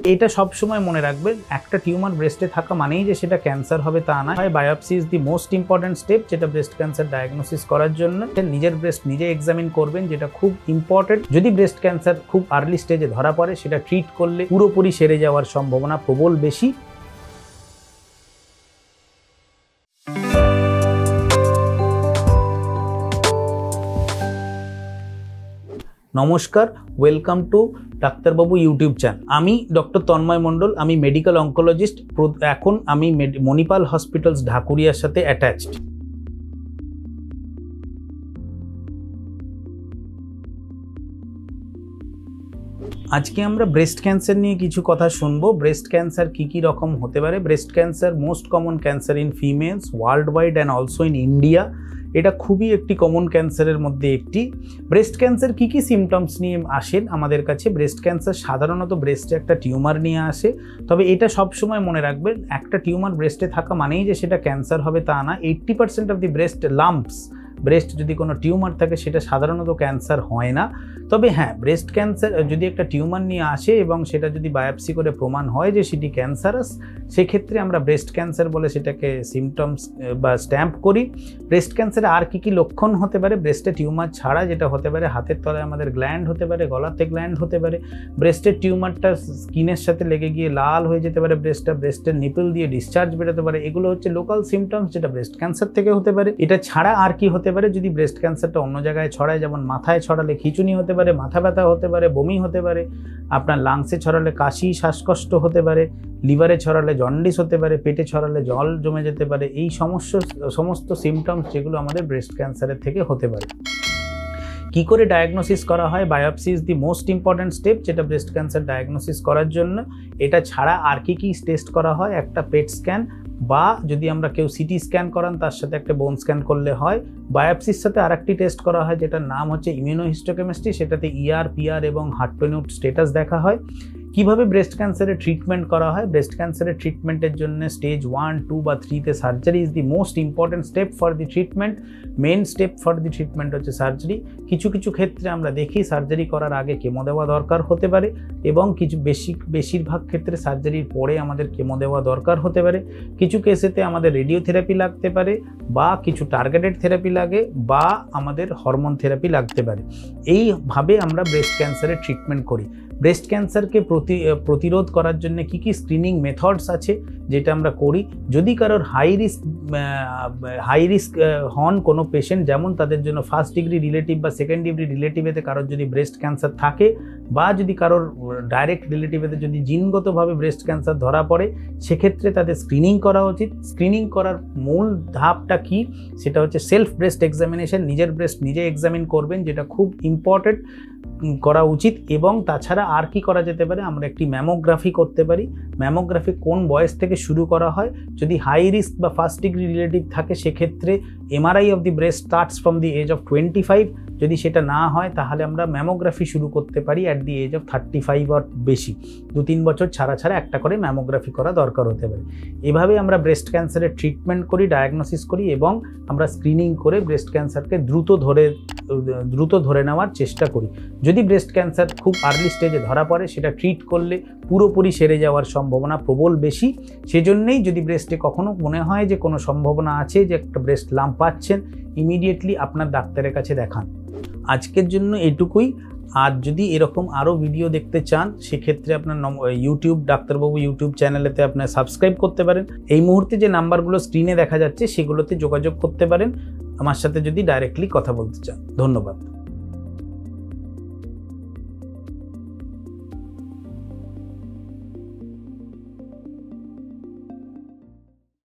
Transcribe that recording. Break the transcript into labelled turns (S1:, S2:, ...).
S1: এটা সব সময় মনে রাখবেন, একটা টিউমার ব্রেস্টে থাকা মানেই যে সেটা ক্যান্সার হবে তা না। Biopsy is the most important step, যেটা ব্রেস্ট ক্যান্সার ডায়াগনোসিস করার জন্য। নিজের ব্রেস্ট নিজে এক্সামিন করবেন, যেটা খুব ইম্পর্টেন্ট। যদি ব্রেস্ট ক্যান্সার খুব আর্লি স্টেজে ধরা পড়ে, সেটা ট্রিট করলে পুরোপুরি সেরে যাওয়ার সম্ভাবনা প্রবল বেশি। নমস্কার, ওয়েলকাম টু ডাক্তারবাবু ইউটিউব চ্যানেল। আমি ডক্টর তন্ময় মণ্ডল, আমি মেডিকেল অঙ্কোলজিস্ট। এখন আমি মণিপাল হসপিটালস ঢাকুরিয়ার সাথে অ্যাটাচড। আজকে আমরা ব্রেস্ট ক্যান্সার নিয়ে কিছু কথা শুনবো। ব্রেস্ট ক্যান্সার কি রকম হতে পারে। Breast cancer most common cancer in females world wide and also in India. এটা খুবই একটি কমন ক্যান্সারের মধ্যে একটি। ব্রেস্ট ক্যান্সার কি সিমটমস নিয়ে আসেন আমাদের কাছে? ব্রেস্ট ক্যান্সার সাধারণত ব্রেস্টে একটা টিউমার নিয়ে আসে। তবে এটা সবসময় মনে রাখবেন, একটা টিউমার ব্রেস্টে থাকা মানেই যে সেটা ক্যান্সার হবে তা না। 80% of the breast lumps, breast যদি কোনো টিউমার থাকে সেটা সাধারণত ক্যান্সার হয় না। তবে হ্যাঁ, ব্রেস্ট ক্যান্সার যদি একটা টিউমার নিয়ে আসে এবং সেটা যদি বায়োপসি করে প্রমাণ হয় যে সেটি ক্যান্সারাস, সেক্ষেত্রে আমরা ব্রেস্ট ক্যান্সার বলে সেটাকে সিমটমস বা স্ট্যাম্প করি। ব্রেস্ট ক্যান্সারে আর কি লক্ষণ হতে পারে? ব্রেস্টে টিউমার ছাড়া যেটা হতে পারে, হাতের তলায় আমাদের গ্ল্যান্ড হতে পারে, গলাতে গ্ল্যান্ড হতে পারে। ব্রেস্টের টিউমারটা স্কিনের সাথে লেগে গিয়ে লাল হয়ে যেতে পারে ব্রেস্টের নিপল দিয়ে ডিসচার্জ বেরোতে পারে। এগুলো হচ্ছে লোকাল সিমটমস, যেটা ব্রেস্ট ক্যান্সার থেকে হতে পারে। এটা ছাড়া আর কি হতে পারে? যদি ব্রেস্ট ক্যান্সারটা অন্য জায়গায় ছড়ায়, যেমন মাথায় ছড়ালে খিঁচুনি হতে পারে, মাথা ব্যথা হতে পারে, বমি হতে পারে। আপনার লাংসে ছড়ালে কাশি, শ্বাসকষ্ট হতে পারে। লিভারে ছড়ালে জন্ডিস হতে পারে। পেটে ছড়ালে জল জমে যেতে পারে। এই সমস্ত সিমটমস যেগুলো আমাদের ব্রেস্ট ক্যান্সারের থেকে হতে পারে। কি করে ডায়াগনোসিস করা হয়? Biopsy is the most important step, যেটা ব্রেস্ট ক্যান্সার ডায়াগনোসিস করার জন্য। এটা ছাড়া আর কি টেস্ট করা হয়? একটা পেট স্ক্যান, বা যদি আমরা কেউ সিটি স্ক্যান করান তার সাথে একটা বোন স্ক্যান করলে হয়। বায়োপসির সাথে আরেকটি টেস্ট করা হয়, যেটার নাম হচ্ছে ইমিউনোহিস্টোকেমিস্ট্রি। সেটাতে ইআর, পিআর এবং হার্টপেনুট স্ট্যাটাস দেখা হয়। কিভাবে ব্রেস্ট ক্যান্সারের ট্রিটমেন্ট করা হয়? ব্রেস্ট ক্যান্সারের ট্রিটমেন্টের জন্য স্টেজ 1, 2 বা 3তে surgery is the most important step for the treatment. Main step for the treatment হচ্ছে সার্জারি। কিছু ক্ষেত্রে আমরা দেখি সার্জারি করার আগে কেমো দেওয়া দরকার হতে পারে, এবং বেশিরভাগ ক্ষেত্রে সার্জারির পরে আমাদের কেমো দেওয়া দরকার হতে পারে। কিছু কেসেতে আমাদের রেডিওথেরাপি লাগতে পারে, বা কিছু টার্গেটেড থেরাপি লাগে, বা আমাদের হরমোন থেরাপি লাগতে পারে। এইভাবে আমরা ব্রেস্ট ক্যান্সারের ট্রিটমেন্ট করি। ব্রেস্ট ক্যান্সারকে প্রতিরোধ করার জন্য কি স্ক্রিনিং মেথডস আছে, যেটা আমরা করি। যদি কারোর হাই রিস্ক হন কোনো পেশেন্ট, যেমন তাদের জন্য ফার্স্ট ডিগ্রি রিলেটিভ বা সেকেন্ড ডিগ্রি রিলেটিভেতে কারোর যদি ব্রেস্ট ক্যান্সার থাকে, বা যদি কারোর ডাইরেক্ট রিলেটিভেতে যদি জিনগতভাবে ব্রেস্ট ক্যান্সার ধরা পড়ে, সেক্ষেত্রে তাদের স্ক্রিনিং করা উচিত। স্ক্রিনিং করার মূল ধাপটা কি? সেটা হচ্ছে সেলফ ব্রেস্ট এক্সামিনেশন। নিজের ব্রেস্ট নিজে এক্সামিন করবেন, যেটা খুব ইম্পর্টেন্ট করা উচিত। এবং তাছাড়া আর কি করা যেতে পারে? আমরা একটি ম্যামোগ্রাফি করতে পারি। ম্যামোগ্রাফি কোন বয়স থেকে শুরু করা হয়? যদি হাই রিস্ক বা ফার্স্ট ডিগ্রি রিলেটিভ থাকে, সেক্ষেত্রে MRI of the breast starts from the age of 25। যদি সেটা না হয়, তাহলে আমরা ম্যামোগ্রাফি শুরু করতে পারি অ্যাট দি এজ অফ 35 আর বেশি। 2-3 বছর ছাড়া একটা করে ম্যামোগ্রাফি করা দরকার হতে পারে। এভাবে আমরা ব্রেস্ট ক্যান্সারের ট্রিটমেন্ট করি, ডায়াগনোসিস করি, এবং আমরা স্ক্রিনিং করে ব্রেস্ট ক্যান্সারকে দ্রুত ধরে নেওয়ার চেষ্টা করি। যদি ব্রেস্ট ক্যান্সার খুব আর্লি স্টেজে ধরা পড়ে, সেটা ট্রিট করলে পুরোপুরি সেরে যাওয়ার সম্ভাবনা প্রবল বেশি। সেজন্যই যদি ব্রেস্টে কখনো মনে হয় যে কোনো সম্ভাবনা আছে যে একটা ব্রেস্ট লাম্প পাচ্ছেন, ইমিডিয়েটলি আপনার ডাক্তারের কাছে দেখান। আজকের জন্য এটুকুই। আর যদি এরকম আরও ভিডিও দেখতে চান, সেক্ষেত্রে আপনার ডাক্তারবাবু ইউটিউব চ্যানেলেতে আপনার সাবস্ক্রাইব করতে পারেন। এই মুহূর্তে যে নাম্বারগুলো স্ক্রিনে দেখা যাচ্ছে, সেগুলোতে যোগাযোগ করতে পারেন আমার সাথে যদি ডাইরেক্টলি কথা বলতে চান। ধন্যবাদ।